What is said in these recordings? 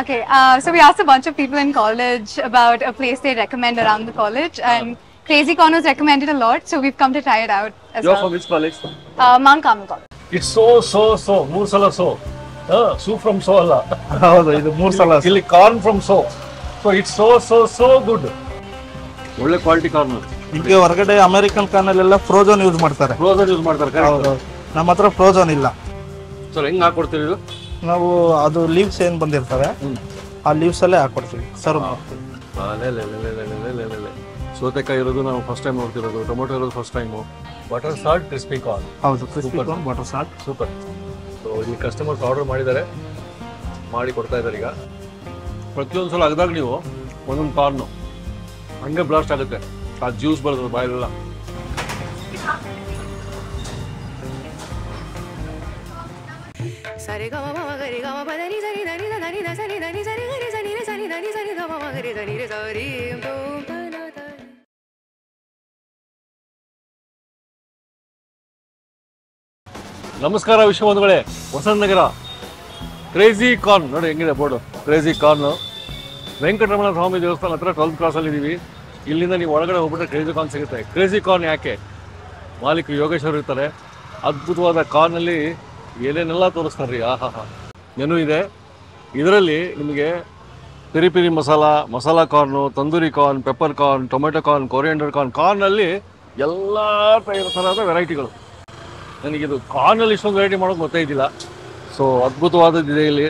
Okay, so we asked a bunch of people in college about a place they recommend around the college, and Crazy Corn was recommended a lot, so we've come to try it out as You're well. from which college? Mount Carmel College. It's so. ಮೂರು ಸಲ so. Soup from so ಅಲ್ಲ. ಹೌದು, ಇದು 3 ಸಲ. ಇಲ್ಲಿ corn from so. So it's so good. ಒಳ್ಳೆ quality corn. ನಿಮಗೆ ಹೊರಗಡೆ ಅಮೆರಿಕನ್ ಕಾರ್ನಲ್ಲೆಲ್ಲ ಫ್ರೋಜನ್ ಯೂಸ್ ಮಾಡ್ತಾರೆ. ಯೂಸ್ ಮಾಡ್ತಾರೆ. ಹೌದು, ನಮ್ಮ ಹತ್ರ ಫ್ರೋಜನ್ ಇಲ್ಲ. ಸರ್ ಹೆಂಗ್ ಹಾಕೊಡ್ತೀರಿ ಇದು? ನಾವು ಅದು ಲೀವ್ಸ್ ಏನ್ ಬಂದಿರ್ತವೆ ಆ ಲೀವ್ಸ್ ಅಲ್ಲೇ ಹಾಕೊಡ್ತೀವಿ, ಸರ್ವ್ ಮಾಡ್ತೀವಿ. ಸೌತೆಕಾಯಿ ಇರೋದು ನಾವು ಫಸ್ಟ್ ಟೈಮ್ ನೋಡ್ತಿರೋದು, ಟೊಮೊಟೊ ಇರೋದು first time, butter salt, crispy corn. ಹೌದು, crispy corn, butter salt, super. So ಇಲ್ಲಿ ಕಸ್ಟಮರ್ಸ್ ಆರ್ಡರ್ ಮಾಡಿದ್ದಾರೆ, ಮಾಡಿ ಕೊಡ್ತಾ ಇದ್ದಾರೆ. ಈಗ ಪ್ರತಿಯೊಂದು ಸಲ ಅಗದಾಗ ನೀವು ಒಂದೊಂದು ಕಾರ್ನು ಹಂಗೆ ಬ್ಲಾಸ್ಟ್ ಆಗುತ್ತೆ, ಆ ಜ್ಯೂಸ್ ಬರೋದು ಬಾಯಲ್ಲೆಲ್ಲ. ಸರಿ ಗಮ ಮಮ ಗರಿ ಗಮ ಪದನಿ ಸರಿ ಧನಿ ಧನಿ ಧ ಸರಿ ಧನಿ ಸರಿ ಗರಿ ಸನಿ ರೆ ಸನಿ ಧನಿ ಸರಿ ಧ ಮಮ ಗರಿ ಧನಿ ರೆ ಸರಿ ಓಂ ತನ ತ. ನಮಸ್ಕಾರ ವಿಶ್ವಬಂಧುಗಳೇ, ವಸಂತನಗರ ಕ್ರೇಜಿ ಕಾರ್ನ್ ನೋಡಿ ಹೆಂಗಿದೆ ಬೋರ್ಡು. ಕ್ರೇಜಿ ಕಾರ್ನ್ ವೆಂಕಟರಮಣ ಸ್ವಾಮಿ ದೇವಸ್ಥಾನ ಹತ್ರ 12th ಕ್ರಾಸಲ್ಲಿ ಇದ್ದೀವಿ. ಇಲ್ಲಿಂದ ನೀವು ಒಳಗಡೆ ಹೋಗ್ಬಿಟ್ರೆ ಕ್ರೇಜಿ ಕಾರ್ನ್ ಸಿಗುತ್ತೆ. ಕ್ರೇಜಿ ಕಾರ್ನ್ ಯಾಕೆ? ಮಾಲೀಕರು ಯೋಗೇಶ್ವರ್ ಇರ್ತಾರೆ. ಅದ್ಭುತವಾದ ಕಾರ್ನಲ್ಲಿ ಏನೇನೆಲ್ಲ ತೋರಿಸ್ತಾರೆ ರೀ. ಮೆನು ಇದೆ. ಇದರಲ್ಲಿ ನಿಮಗೆ peri peri masala corn, tandoori corn, pepper corn, tomato corn, coriander corn, ಕಾರ್ನಲ್ಲಿ ಎಲ್ಲ ಥರದ ವೆರೈಟಿಗಳು. ನನಗಿದು ಕಾರ್ನಲ್ಲಿ ಇಷ್ಟೊಂದು ವೆರೈಟಿ ಮಾಡೋದು ಗೊತ್ತೇ ಇದ್ದಿಲ್ಲ. ಸೊ ಅದ್ಭುತವಾದದ್ದಿದೆ ಇಲ್ಲಿ.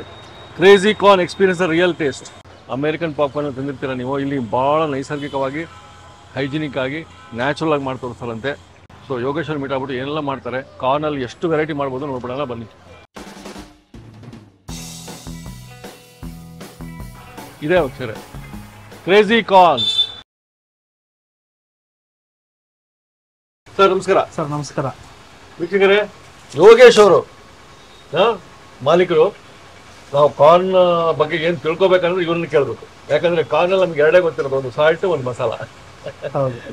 Crazy corn experience real taste. American popcorn ತಂದಿರ್ತೀರ ನೀವು, ಇಲ್ಲಿ ಭಾಳ ನೈಸರ್ಗಿಕವಾಗಿ, ಹೈಜಿನಿಕ್ ಆಗಿ, ನ್ಯಾಚುರಲ್ ಆಗಿ ಮಾಡಿ ತೋರಿಸ್ತಾರಂತೆ. ಸೊ ಯೋಗೇಶ್ವರ್ ಮೀಟ್ ಆಗ್ಬಿಟ್ಟು ಏನೆಲ್ಲ ಮಾಡ್ತಾರೆ, ಕಾರ್ನಲ್ಲಿ ಎಷ್ಟು ವೆರೈಟಿ ಮಾಡ್ಬೋದು ನೋಡ್ಬಿಡೋಣ ಬನ್ನಿ. ಇದೇ ಹೋಗ್ತಾರೆ ಕ್ರೇಜಿ ಕಾರ್ನ್. ಸರ್ ನಮಸ್ಕಾರ. ಸರ್ ನಮಸ್ಕಾರ. ವೀಕ್ಷಕರೇ, ಯೋಗೇಶ್ ಅವರು ಮಾಲೀಕರು. ನಾವು ಕಾರ್ನ್ ಬಗ್ಗೆ ಏನು ತಿಳ್ಕೊಬೇಕಂದ್ರೆ ಇವ್ರನ್ನ ಕೇಳಬೇಕು. ಯಾಕಂದ್ರೆ ಕಾರ್ನಲ್ಲಿ ನಮ್ಗೆ ಎರಡೇ ಗೊತ್ತಿರೋದು, ಒಂದು ಸಾಲ್ಟ್, ಒಂದು ಮಸಾಲ.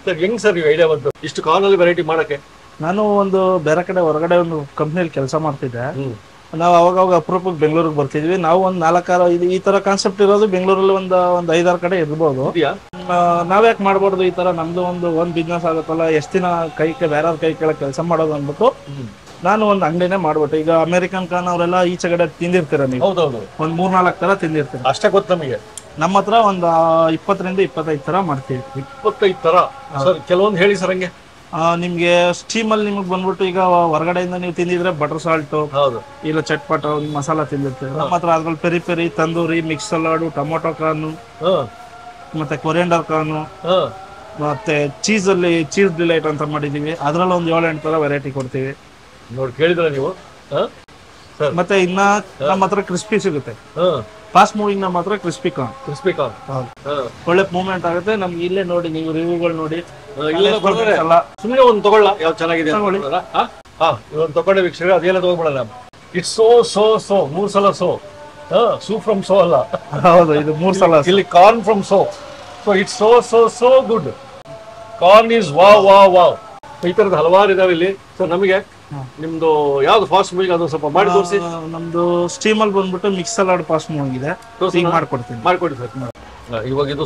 ಸರ್ ಹೆಂಗ್ ಸರ್ ನೀವು ಐಡಿಯಾ ಬಂತು ಇಷ್ಟು ಕಾರ್ನಲ್ಲಿ ವೆರೈಟಿ ಮಾಡಕ್ಕೆ? ನಾನು ಒಂದು ಬೇರೆ ಕಡೆ ಹೊರಗಡೆ ಒಂದು ಕಂಪ್ನಿಯಲ್ಲಿ ಕೆಲಸ ಮಾಡ್ತಿದ್ದೆ. ನಾವು ಅವಾಗ ಅಪರೂಪಕ್ಕೆ ಬೆಂಗಳೂರಿಗೆ ಬರ್ತಿದ್ವಿ. ನಾವು ಒಂದು 4-6 ಈ ತರ ಕಾನ್ಸೆಪ್ಟ್ ಇರೋದು ಬೆಂಗಳೂರಲ್ಲಿ ಒಂದು 5-6 ಕಡೆ ಇರ್ಬೋದು. ನಾವ್ಯಾಕೆ ಮಾಡ್ಬಾರ್ದು ಈ ತರ, ನಮ್ದು ಒಂದು ಬಿಸ್ನೆಸ್ ಆಗುತ್ತಲ್ಲ, ಎಷ್ಟು ದಿನ ಬೇರೆಯವ್ರ ಕೈ ಕೆಳಗೆ ಕೆಲಸ ಮಾಡೋದು ಅಂದ್ಬಿಟ್ಟು ನಾನು ಒಂದು ಅಂಗಡಿನೇ ಮಾಡ್ಬಿಟ್ಟು. ಈಗ ಅಮೆರಿಕನ್ ಕಾರ್ನ್ ಅವರೆಲ್ಲ ಈಚೆಗಡೆ ತಿಂದಿರ್ತೀರ ನೀವು, ಒಂದ್ 3-4 ತರ ತಿಂದಿರ್ತೀರ. ಅಷ್ಟೇ ಗೊತ್ತು ನಮಗೆ. ನಮ್ಮ ಹತ್ರ ಒಂದು 20-25 ತರ ಮಾಡ್ತೀವಿ. 25 ತರ? ಸರ್ ಕೆಲವೊಂದು ಹೇಳಿ ಸರ್. ಹಂಗೆ ನಿಮ್ಗೆ ಸ್ಟೀಮ್ ಅಲ್ಲಿ ನಿಮ್ಗೆ ಬಂದ್ಬಿಟ್ಟು ಈಗ ಹೊರಗಡೆಯಿಂದ ನೀವು ತಿಂದಿದ್ರೆ ಬಟರ್ ಸಾಲ್ಟ್ ಇಲ್ಲ ಚಟ್ಪಟ ಮಸಾಲ ತಿಂದಿರ್ತೀವಿ. ನಮ್ಮ ಹತ್ರ ಅದ್ರಲ್ಲಿ peri peri, tandoori, mix salad, tomato corn, ಮತ್ತೆ ಕೊರಿಯಂಡರ್ ಕಾರ್ನು, ಮತ್ತೆ ಚೀಸ್ ಡಿಲೈಟ್ ಅಂತ ಮಾಡಿದೀವಿ. ಅದ್ರಲ್ಲಿ ಒಂದು 7-8 ತರ ವೆರೈಟಿ ಕೊಡ್ತೀವಿ. ನೋಡಿ ಕೇಳಿದ್ರ ನೀವು. ಮತ್ತೆ ಇನ್ನ ನಮ್ಮ ಹತ್ರ ಕ್ರಿಸ್ಪಿ ಸಿಗುತ್ತೆ. ಫಾಸ್ಟ್ ಮೂವಿಂಗ್ ನಮ್ಮ ಹತ್ರ ಕ್ರಿಸ್ಪಿ ಕಾರ್ನ್ ಒಳ್ಳೆ ಮೂವ್ಮೆಂಟ್ ಆಗುತ್ತೆ. ನಮ್ಗೆ ಇಲ್ಲೇ ನೋಡಿ, ನೀವು ರಿವ್ಯೂಗಳು ನೋಡಿ. ಸುಮ್ಮನೆ ಒಂದು ತಗೊಳ್ಳ, ಯಾವ್ದು ಚೆನ್ನಾಗಿದೆ ಇವತ್ತು ತಗೊಂಡೆ ವೀಕ್ಷಕರು. ಅದೆಲ್ಲ ತಗೋಬಿಡಲ್ಲ. ಇಟ್ಸ್ ಸೋ 3 ಸಲ ಸೂಪ್ ಫ್ರಮ್ ಸೋ ಅಲ್ಲ. ಹೌದು, ಇದು 3 ಸಲ. ಇಲ್ಲಿ corn from so. So it's so good. Corn is wow. ಈ ತರದ ಹಲವಾರು ಇದಾವೆ ಇಲ್ಲಿ. ಸೊ ನಮಗೆ ನಿಮ್ದು ಯಾವ್ದು ಫಾಸ್ಟ್ ಮೂವಿಂಗ್ ಅದು ಸ್ವಲ್ಪ ಮಾಡಿ ತೋರಿಸಿ. ನಮ್ದು ಸ್ಟೀಮ್ ಅಲ್ಲಿ ಬಂದ್ಬಿಟ್ಟು ಮಿಕ್ಸ್ ಸಲಾಡ್ ಫಾಸ್ಟ್ ಮೂವಿಂಗ್ ಇದೆ, ಮಾಡ್ಕೊಡಿ ಸರ್. ಇವಾಗ ಇದು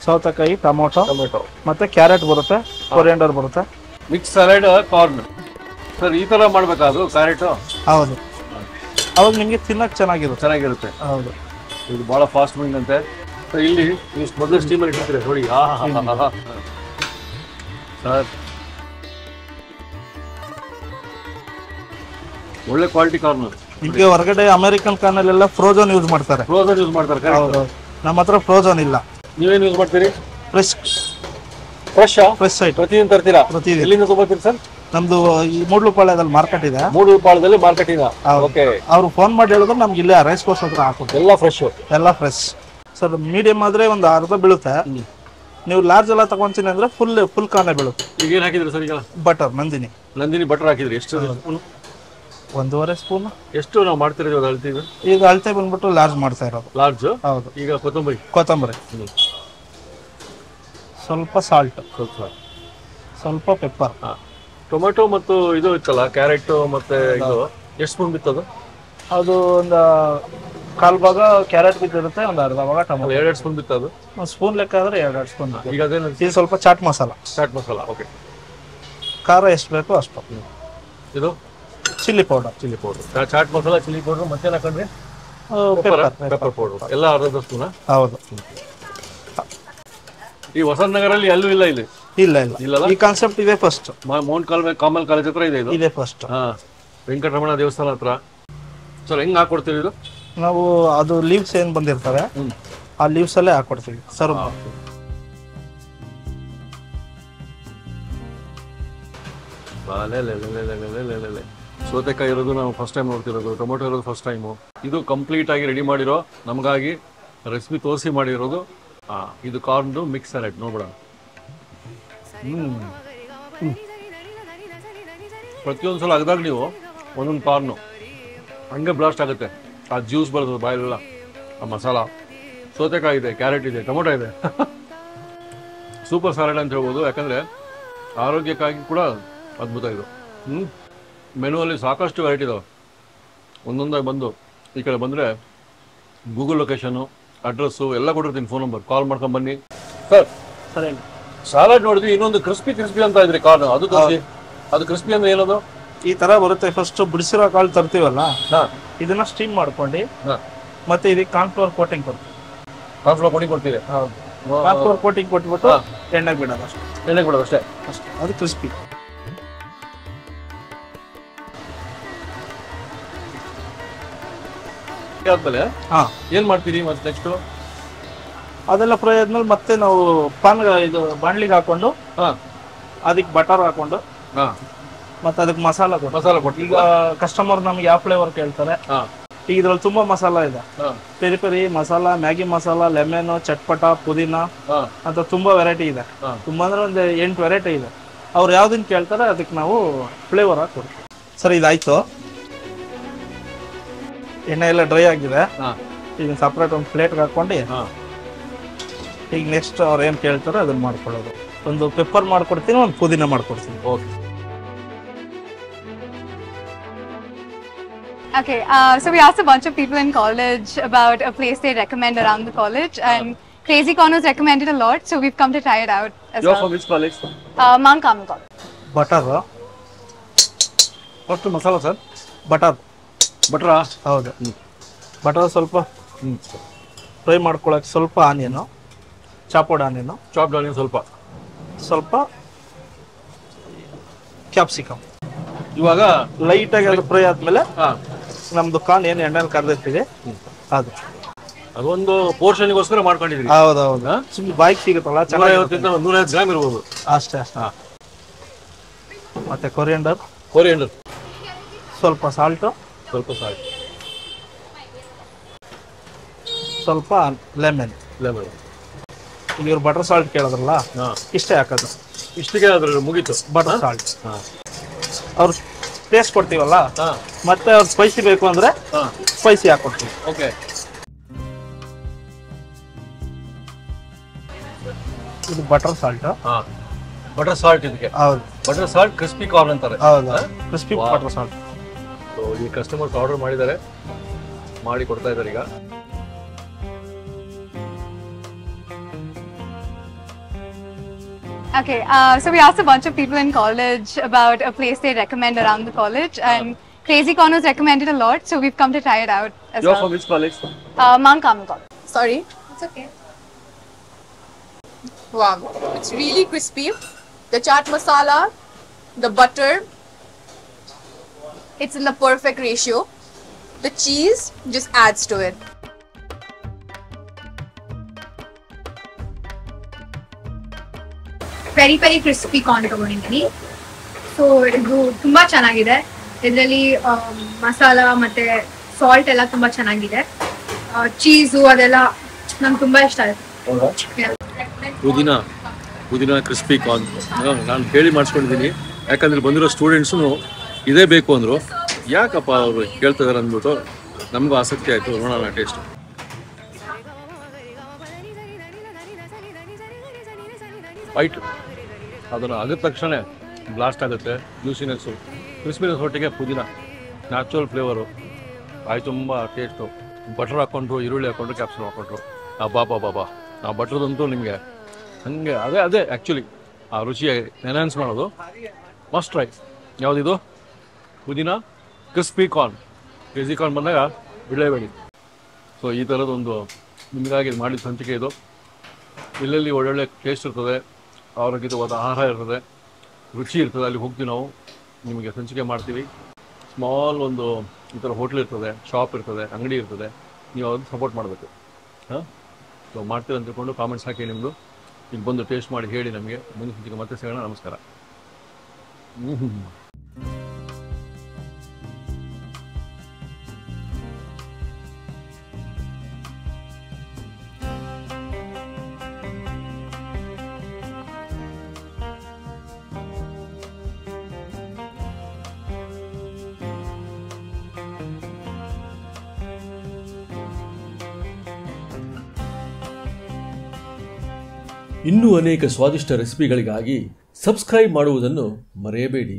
ಸೌತೆಕಾಯಿ, ಟೊಮೊಟೊ ಮತ್ತೆ ಕ್ಯಾರೆಟ್ ಬರುತ್ತೆ, ಕೊರಿಯಂಡರ್ ಬರುತ್ತೆ, ಮಿಕ್ಸ್ ಸಲಾಡ್, ಕಾರ್ನ್. ಸರ್ ಈ ತರ ಮಾಡ್ಬೇಕಾದ್ರು ಕ್ಯಾರೆಟ್? ಹೌದು, ಅವಾಗ ನಿಮ್ಗೆ ತಿನ್ನಕ್ ಚೆನ್ನಾಗಿರುತ್ತೆ. ಹೌದು, ಇದು ಬಹಳ ಫಾಸ್ಟ್ ಮೂವಿಂಗ್ ಅಂತೆ. ಇಲ್ಲಿ ನೀವು ಮೊದಲು ಸ್ಟೀಮರ್ ಇಟ್ಟಿರ್ತೀರಿ ನೋಡಿ. ಸರ್ ಒಳ್ಳೆ ಕ್ವಾಲಿಟಿ ಕಾರ್ನ್. ನಿಮ್ಗೆ ಹೊರಗಡೆ ಅಮೆರಿಕನ್ ಕಾರ್ನಲ್ಲೆಲ್ಲ ಫ್ರೋಜನ್ ಯೂಸ್ ಮಾಡ್ತಾರೆ. ಹೌದು, ನಮ್ಮ ಹತ್ರ ಫ್ರೋಜನ್ ಇಲ್ಲ. ನೀವೇನು ಯೂಸ್ ಮಾಡ್ತೀರಿ? ಫ್ರೆಶ್ ಪ್ರತಿದಿನ ತರ್ತೀರಾ? ಎಲ್ಲಿಂದ ತಗೋತೀರಿ ಸರ್? ನಮ್ದು ಈ ಮೂಡ್ಲುಪಾಳ್ಯದಲ್ಲಿ ಮಾರ್ಕೆಟ್ ಇದೆ. ಮೂಡ್ಲುಪಾಳ್ಯದಲ್ಲಿ ಮಾರ್ಕೆಟ್ ಇದೆ. ಓಕೆ, ಅವ್ರು ಫೋನ್ ಮಾಡಿ ಹೇಳಿದ್ರೆ ನಮ್ಗೆ ಇಲ್ಲೇ ರೈಸ್ ಕೋರ್ಸ್ ಹತ್ರ ಹಾಕೋದು. ಎಲ್ಲ ಫ್ರೆಶ್ ಸರ್. ಮೀಡಿಯಂ ಆದ್ರೆ ಒಂದು ಅರ್ಧ ಬೀಳುತ್ತೆ. ನೀವು ಲಾರ್ಜ್ ಎಲ್ಲ ತಗೊಂತೀನಿ ಅಂದ್ರೆ ಫುಲ್ ಕಾರ್ನ್ ಬೀಳುತ್ತೆ. ಈಗ ಏನ್ ಹಾಕಿದ್ರಿ ಸರ್? ಈಗ ಬಟರ್ ನಂದಿನಿ ಬಟರ್ ಹಾಕಿದ್ರಿ. ಎಷ್ಟು? 1.5 ಸ್ಪೂನ್. ಎಷ್ಟು ನಾವು ಮಾಡ್ತಿರೋದು ಅಳ್ತೀವಿ? ಈಗ ಅಳತೆ ಬಂದ್ಬಿಟ್ಟು ಲಾರ್ಜ್ ಮಾಡ್ತಾ ಇರೋದು. ಲಾರ್ಜ್? ಹೌದು. ಈಗ ಕೊತ್ತಂಬರಿ, ಸ್ವಲ್ಪ ಸಾಲ್ಟ್, ಸ್ವಲ್ಪ ಪೆಪ್ಪರ್, ಟೊಮೆಟೊ ಮತ್ತು ಇದು ಇತ್ತಲ್ಲ ಕ್ಯಾರೆಟ್ ಮತ್ತೆ ಇದು ಎಷ್ಟು ಸ್ಪೂನ್ ಬಿತ್ತದು? ಅದು ಒಂದು ಕಾಲ್ ಭಾಗ ಕ್ಯಾರೆಟ್ ಬಿದ್ದಿರುತ್ತೆ, ಒಂದು ಅರ್ಧ ಭಾಗ ಟೊಮೊಟೊ. 2 ಸ್ಪೂನ್ ಬಿತ್ತು ಅದು. ಒಂದು ಸ್ಪೂನ್ ಲೆಕ್ಕ ಆದ್ರೆ 2 ಸ್ಪೂನ್. ಈಗ ಅದೇನು ಇದು ಸ್ವಲ್ಪ ಚಾಟ್ ಮಸಾಲ. ಚಾಟ್ ಮಸಾಲ. ಓಕೆ. ಖಾರ ಎಷ್ಟು ಬೇಕೋ ಅಷ್ಟು. ಇದು chilli powder. Chaat masala, chilli powder, ಮತ್ತೆ ಹಾಕೊಂಡ್ರೆ ಪೆಪ್ಪರ್ ಪೌಡರ್ ಎಲ್ಲ ಅರ್ಧ ಸ್ಪೂನ್. ಹೌದು. ಈ ವಸಂತ ನಗರಲ್ಲಿ ಎಲ್ಲೂ ಇಲ್ಲ ಇಲ್ಲಿ? ಇಲ್ಲ, ಈ ಕಾನ್ಸೆಪ್ಟ್ ಇದೆ ಫಸ್ಟ್. ಮೌಂಟ್ ಕಾಮಲ್ ಕಾಲೇಜ್ ಹತ್ರ ಇದೆ ಇದು. ಇದೆ ಫಸ್ಟ್. ವೆಂಕಟರಮಣ ದೇವಸ್ಥಾನ ಹತ್ರ. ಸರ್ ಹೆಂಗ್ ಹಾಕೊಡ್ತೀವಿ ಇದು? ನಾವು ಅದು ಲೀವ್ಸ್ ಏನ್ ಬಂದಿರ್ತವೆ ಆ ಲೀವ್ಸ್ ಅಲ್ಲೇ ಹಾಕೊಡ್ತೀವಿ ಸರ್ವ್. ಸೌತೆಕಾಯಿ ಇರೋದು ನಾವು ಫಸ್ಟ್ ಟೈಮ್ ನೋಡ್ತಿರೋದು, ಟೊಮೊಟೊ ಇರೋದು ಫಸ್ಟ್ ಟೈಮು. ಇದು ಕಂಪ್ಲೀಟ್ ಆಗಿ ರೆಡಿ ಮಾಡಿರೋ, ನಮಗಾಗಿ ರೆಸಿಪಿ ತೋರಿಸಿ ಮಾಡಿರೋದು. ಇದು ಕಾರ್ನ್ದು ಮಿಕ್ಸ್ ಸಲಾಡ್ ನೋಡ್ಬಿಡ. ಪ್ರತಿಯೊಂದು ಸಲ ಅಗದಾಗ ನೀವು ಒಂದೊಂದು ಕಾರ್ನು ಹಂಗೆ ಬ್ಲಾಸ್ಟ್ ಆಗುತ್ತೆ. ಆ ಜ್ಯೂಸ್ ಬರ್ತದೆ ಬಾಯಲ್ಲೆಲ್ಲ, ಆ ಮಸಾಲ. ಸೌತೆಕಾಯಿ ಇದೆ, ಕ್ಯಾರೆಟ್ ಇದೆ, ಟೊಮೊಟೊ ಇದೆ. ಸೂಪರ್ ಸಲಾಡ್ ಅಂತ ಹೇಳ್ಬೋದು, ಯಾಕಂದರೆ ಆರೋಗ್ಯಕ್ಕಾಗಿ ಕೂಡ ಅದ್ಭುತ ಇದು. ಮೆನುವಲ್ಲಿ ಸಾಕಷ್ಟು ವೆರೈಟಿ ಇದಾವೆ. ಒಂದೊಂದಾಗಿ ಬಂದು ಈ ಕಡೆ ಬಂದರೆ ಗೂಗಲ್ ಲೊಕೇಶನ್ನು, ಅಡ್ರೆಸ್ಸು ಎಲ್ಲ ಕೊಟ್ಟಿರ್ತೀನಿ, ಫೋನ್ ನಂಬರ್, ಕಾಲ್ ಮಾಡ್ಕೊಂಡು ಬನ್ನಿ. ಸರ್ ಸರಿ, ಸಲಾಡ್ ನೋಡಿದ್ವಿ, ಇನ್ನೊಂದು ಕ್ರಿಸ್ಪಿ ಅಂತ ಇದ್ರಿ ಕಾರ್ನ್, ಅದು ತೋರಿಸಿ. ಅದು ಕ್ರಿಸ್ಪಿ ಅಂದ್ರೆ ಏನದು? ಈ ತರ ಬರುತ್ತೆ. ಫಸ್ಟ್ ಬಿಡಿಸಿರೋ ಕಾಳು ತರ್ತೀವಲ್ಲ, ಇದನ್ನ ಸ್ಟೀಮ್ ಮಾಡ್ಕೊಂಡು ಮತ್ತೆ ಇದಕ್ಕೆ ಕಾರ್ನ್ಫ್ಲವರ್ ಕೋಟಿಂಗ್ ಕೊಡ್ತೀವಿ. ಕಾರ್ನ್ಫ್ಲವರ್ ಕೋಟಿಂಗ್ ಕೊಡ್ತೀವಿ? ಹೌದು. ಕಾರ್ನ್ಫ್ಲವರ್ ಕೋಟಿಂಗ್ ಕೊಟ್ಬಿಟ್ಟು ಎಣ್ಣೆಗೆ ಬಿಡೋದು ಅಷ್ಟೇ. ಎಣ್ಣೆಗೆ ಬಿಡೋದು ಅಷ್ಟೇ. ಅದು ಕ್ರಿಸ್ಪಿ. ಆದ್ಮೇಲೆ ಏನ್ ಮಾಡ್ತೀರಿ ಮತ್ತೆ ನೆಕ್ಸ್ಟ್? ಅದೆಲ್ಲ ಫ್ರೈ ಆದ್ಮೇಲೆ ಮತ್ತೆ ನಾವು ಇದು ಬಾಣ್ಲಿಗೆ ಹಾಕೊಂಡು ಅದಕ್ಕೆ ಬಟರ್ ಹಾಕೊಂಡು ಮತ್ತೆ ಅದಕ್ಕೆ ಮಸಾಲ ಕೊಟ್ಟು. ಈಗ ಕಸ್ಟಮರ್ ನಮ್ಗೆ ಯಾವ ಫ್ಲೇವರ್ ಕೇಳ್ತಾರೆ, ಈಗ ಇದ್ರಲ್ಲಿ ತುಂಬಾ ಮಸಾಲ ಇದೆ. Peri peri masala, Maggi masala, lemon, ಚಟ್ಪಟ, ಪುದೀನ ಅಂತ ತುಂಬಾ ವೆರೈಟಿ ಇದೆ. ತುಂಬಾ ಅಂದ್ರೆ ಒಂದು 8 ವೆರೈಟಿ ಇದೆ. ಅವ್ರು ಯಾವ್ದನ್ನ ಕೇಳ್ತಾರೆ ಅದಕ್ಕೆ ನಾವು ಫ್ಲೇವರ್ ಹಾಕಿ ಕೊಡ್ತೀವಿ. ಸರಿ, ಇದಾಯ್ತು. ಎಣ್ಣೆ ಎಲ್ಲ ಡ್ರೈ ಆಗಿದೆ. ಈಗ ಸಪ್ರೇಟ್ ಒಂದು ಪ್ಲೇಟ್ಗೆ ಹಾಕೊಂಡು ಈಗ ನೆಕ್ಸ್ಟ್ ಅವ್ರು ಏನ್ ಕೇಳ್ತಾರೋ ಅದನ್ನ ಮಾಡ್ಕೊಳ್ಳೋದು. ಒಂದು ಪೆಪ್ಪರ್ ಮಾಡ್ಕೊಡ್ತೀನಿ, ಒಂದು ಪುದೀನ ಮಾಡ್ಕೊಡ್ತೀನಿ. Okay. Okay, so we asked a bunch of people in college about a place they recommend around the college, and Crazy Corn was recommended a lot, so we've come to try it out as You're well. from which college? Mount Carmel College. Butter first masala sir. ಬಟರಾ? ಹೌದು. Butter ಸ್ವಲ್ಪ fry ಮಾಡ್ಕೊಳಕ್ಕೆ ಸ್ವಲ್ಪ onion, chopped onion, ಸ್ವಲ್ಪ capsicum. ಇವಾಗ ಲೈಟಾಗಿ ಅದು fry ಆದ್ಮೇಲೆ ನಮ್ದು ಕಾರ್ನ್ ಏನು ಎಣ್ಣೆಲಿ ಕರೆದಿರ್ತೀವಿ ಅದೊಂದು ಪೋರ್ಷನ್ಗೋಸ್ಕರ ಮಾಡ್ಕೊಂಡಿದ್ರಿ? ಹೌದೌದು. ಸುಮ್ಮನೆ ಬಾಯಿಗೆ ಸಿಗುತ್ತಲ್ಲ, 150 ಗ್ರಾಮ್ ಇರ್ಬೋದು ಅಷ್ಟೇ. ಮತ್ತೆ ಕೊರಿಯಂಡರ್, ಸ್ವಲ್ಪ ಸಾಲ್ಟು, ಸ್ವಲ್ಪ ಲೆಮನ್. ಈಗ ಇವ್ರು ಬಟರ್ ಸಾಲ್ಟ್ ಕೇಳಿದ್ರಲ್ಲ, ಇಷ್ಟೇ ಹಾಕೋದು. ಇಷ್ಟಿಗೆ ಮುಗೀತು ಬಟರ್ ಸಾಲ್ಟ್. ಅವ್ರು ಟೇಸ್ಟ್ ಕೊಡ್ತೀವಲ್ಲ, ಮತ್ತೆ ಅವ್ರು ಸ್ಪೈಸಿ ಬೇಕು ಅಂದ್ರೆ ಸ್ಪೈಸಿ ಹಾಕೊಡ್ತೀವಿ. ಓಕೆ. ಇದು ಬಟರ್ ಸಾಲ್ಟ್. ಇದಕ್ಕೆ? ಹೌದು. ಬಟರ್ ಸಾಲ್ಟ್ ಕ್ರಿಸ್ಪಿ ಕಾರ್ನ್ ಅಂತಾರೆ. ಹೌದು, ಕ್ರಿಸ್ಪಿ ಬಟರ್ ಸಾಲ್ಟ್. ಸೊ ಈ ಕಸ್ಟಮರ್ಸ್ ಆರ್ಡರ್ ಮಾಡಿದ್ದಾರೆ, ಮಾಡಿ ಕೊಡ್ತಾ ಇದ್ದಾರೆ ಈಗ. Okay, so we asked a bunch of people in college about a place they recommend around the college, and Crazy Corn was recommended a lot, so we've come to try it out as You're well. from which college? Mount Carmel College. Sorry. It's okay. Wow, it's really crispy. The chaat masala, the butter, it's in the perfect ratio. The cheese just adds to it. Peri peri crispy corn ತಗೊಂಡಿದ್ದೀನಿ. So ಇದು ತುಂಬಾ ಚೆನ್ನಾಗಿದೆ. ಇದರಲ್ಲಿ ಮಸಾಲ ಮತ್ತೆ salt ಎಲ್ಲ ತುಂಬಾ ಚೆನ್ನಾಗಿದೆ. Cheese ಅದೆಲ್ಲ ನಂಗೆ ತುಂಬಾ ಇಷ್ಟ ಆಯ್ತು. ಪುದೀನ ಕ್ರಿಸ್ಪಿ ಕಾರ್ನ್ ನಾನು ಕೇಳಿ ಮಾಡಿಸ್ಕೊಂಡಿದ್ದೀನಿ. ಯಾಕಂದ್ರೆ ಬಂದಿರೋ ಸ್ಟೂಡೆಂಟ್ಸು ಇದೇ ಬೇಕು ಅಂದರು. ಯಾಕಪ್ಪ ಅವರು ಕೇಳ್ತಿದಾರೆ ಅಂದ್ಬಿಟ್ಟು ನಮಗೂ ಆಸಕ್ತಿ ಆಯಿತು. ನೋಡೋಣ ಟೇಸ್ಟ್. ವೈಟ್ ಅದನ್ನು ಆಗಿದ ತಕ್ಷಣ ಬ್ಲಾಸ್ಟ್ ಆಗುತ್ತೆ. ಜ್ಯೂಸಿನೆಸ್ಸು, ಕ್ರಿಸ್ಪಿನೆಸ್ ಒಟ್ಟಿಗೆ ಪುದೀನ, ನ್ಯಾಚುರಲ್ ಫ್ಲೇವರು, ಬಾಯಿ ತುಂಬ ಟೇಸ್ಟು. ಬಟರ್ ಹಾಕ್ಕೊಂಡ್ರು, ಈರುಳ್ಳಿ ಹಾಕ್ಕೊಂಡ್ರು, ಕ್ಯಾಪ್ಸಿಕಮ್ ಹಾಕ್ಕೊಂಡ್ರು. ಬಾಬಾ ಆ ಬಟ್ರದಂತೂ ನಿಮಗೆ ಹಂಗೆ ಅದೇ ಆ್ಯಕ್ಚುಲಿ ಆ ರುಚಿಯಾಗಿ ಎನ್ಹಾನ್ಸ್ ಮಾಡೋದು. Must try. ಯಾವುದಿದು? ಪುದೀನ ಕ್ರಿಸ್ಪಿ ಕಾರ್ನ್. ಕ್ರೇಜಿ ಕಾರ್ನ್ ಬಂದಾಗ ಬಿಡಲೇಬೇಡಿ. ಸೊ ಈ ಥರದೊಂದು ನಿಮಗಾಗಿ ಮಾಡಿದ ಸಂಚಿಕೆ ಇದು. ಇಲ್ಲೆಲ್ಲಿ ಒಳ್ಳೊಳ್ಳೆ ಟೇಸ್ಟ್ ಇರ್ತದೆ, ಆರೋಗ್ಯವಾದ ಆಹಾರ ಇರ್ತದೆ, ರುಚಿ ಇರ್ತದೆ, ಅಲ್ಲಿ ಹೋಗ್ತೀವಿ ನಾವು, ನಿಮಗೆ ಸಂಚಿಕೆ ಮಾಡ್ತೀವಿ. ಸ್ಮಾಲ್ ಒಂದು ಈ ಥರ ಹೋಟ್ಲ್ ಇರ್ತದೆ, ಶಾಪ್ ಇರ್ತದೆ, ಅಂಗಡಿ ಇರ್ತದೆ, ನೀವು ಅದನ್ನು ಸಪೋರ್ಟ್ ಮಾಡಬೇಕು. ಹಾಂ, ಸೊ ಮಾಡ್ತೀರ ಅಂತ ತಿಳ್ಕೊಂಡು ಕಾಮೆಂಟ್ಸ್ ಹಾಕಿ ನಿಮ್ಮದು. ಈಗ ಬಂದು ಟೇಸ್ಟ್ ಮಾಡಿ ಹೇಳಿ ನಮಗೆ. ಮುಂದಿನ ಸಂಚಿಕೆ ಮತ್ತೆ ಸಿಗೋಣ. ನಮಸ್ಕಾರ. ಇನ್ನೂ ಅನೇಕ ಸ್ವಾದಿಷ್ಟ ರೆಸಿಪಿಗಳಿಗಾಗಿ ಸಬ್ಸ್ಕ್ರೈಬ್ ಮಾಡುವುದನ್ನು ಮರೆಯಬೇಡಿ.